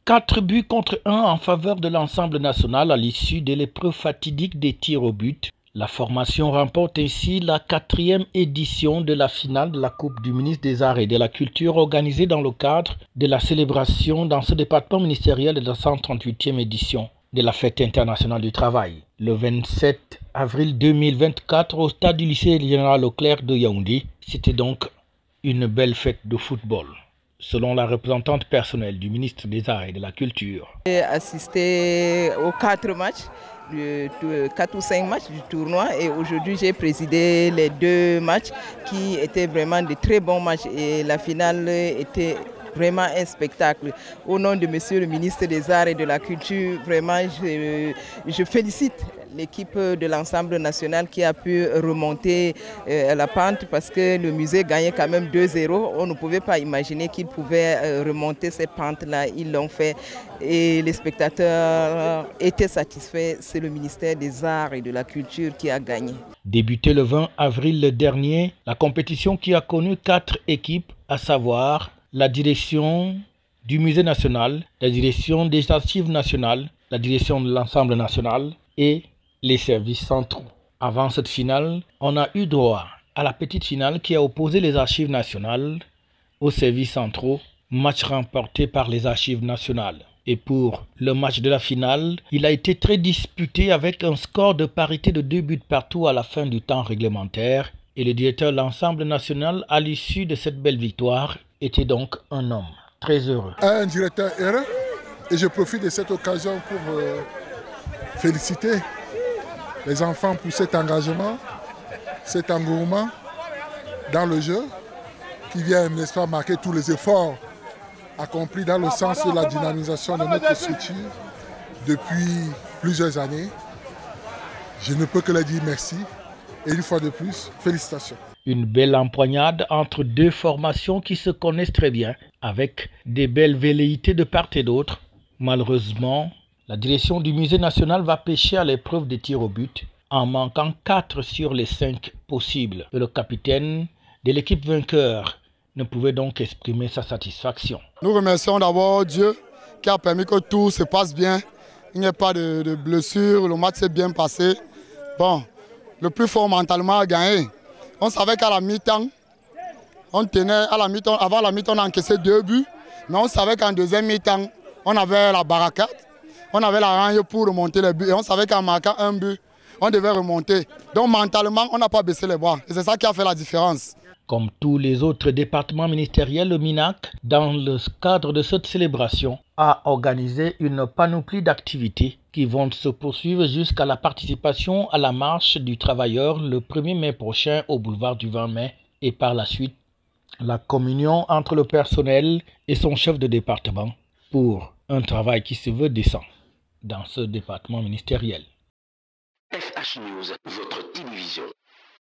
4 buts contre 1 en faveur de l'ensemble national à l'issue de l'épreuve fatidique des tirs au but. La formation remporte ainsi la 4e édition de la finale de la Coupe du ministre des Arts et de la Culture organisée dans le cadre de la célébration dans ce département ministériel de la 138e édition de la Fête internationale du travail. Le 27 avril 2024 au stade du lycée général Leclerc de Yaoundé, c'était donc une belle fête de football. Selon la représentante personnelle du ministre des Arts et de la Culture. J'ai assisté aux 4 matchs, 4 ou 5 matchs du tournoi et aujourd'hui j'ai présidé les 2 matchs qui étaient vraiment de très bons matchs et la finale était vraiment un spectacle. Au nom de monsieur le ministre des Arts et de la Culture, vraiment je félicite l'équipe de l'ensemble national qui a pu remonter la pente parce que le musée gagnait quand même 2-0. On ne pouvait pas imaginer qu'ils pouvaient remonter cette pente-là. Ils l'ont fait et les spectateurs étaient satisfaits. C'est le ministère des Arts et de la Culture qui a gagné. Débutée le 20 avril dernier, la compétition qui a connu 4 équipes, à savoir la direction du musée national, la direction des archives nationales, la direction de l'ensemble national et les services centraux. Avant cette finale, on a eu droit à la petite finale qui a opposé les archives nationales aux services centraux, match remporté par les archives nationales. Et pour le match de la finale, il a été très disputé avec un score de parité de 2 buts partout à la fin du temps réglementaire. Et le directeur de l'ensemble national, à l'issue de cette belle victoire, était donc un homme très heureux. Un directeur heureux, et je profite de cette occasion pour féliciter les enfants pour cet engagement, cet engouement dans le jeu qui vient, n'est-ce pas, marquer tous les efforts accomplis dans le sens de la dynamisation de notre structure depuis plusieurs années. Je ne peux que leur dire merci et une fois de plus, félicitations. Une belle empoignade entre 2 formations qui se connaissent très bien, avec des belles velléités de part et d'autre. Malheureusement, la direction du musée national va pêcher à l'épreuve des tirs au but en manquant 4 sur les 5 possibles. Et le capitaine de l'équipe vainqueur ne pouvait donc exprimer sa satisfaction. Nous remercions d'abord Dieu qui a permis que tout se passe bien. Il n'y a pas de blessure, le match s'est bien passé. Bon, le plus fort mentalement a gagné. On savait qu'à la mi-temps, on tenait à la mi-temps, avant la mi-temps on a encaissé 2 buts, mais on savait qu'en deuxième mi-temps, on avait la barricade. On avait la range pour remonter les buts et on savait qu'en marquant 1 but, on devait remonter. Donc mentalement, on n'a pas baissé les bras. Et c'est ça qui a fait la différence. Comme tous les autres départements ministériels, le MINAC, dans le cadre de cette célébration, a organisé une panoplie d'activités qui vont se poursuivre jusqu'à la participation à la marche du travailleur le 1er mai prochain au boulevard du 20 mai et par la suite la communion entre le personnel et son chef de département pour un travail qui se veut décent dans ce département ministériel. FH News, votre télévision.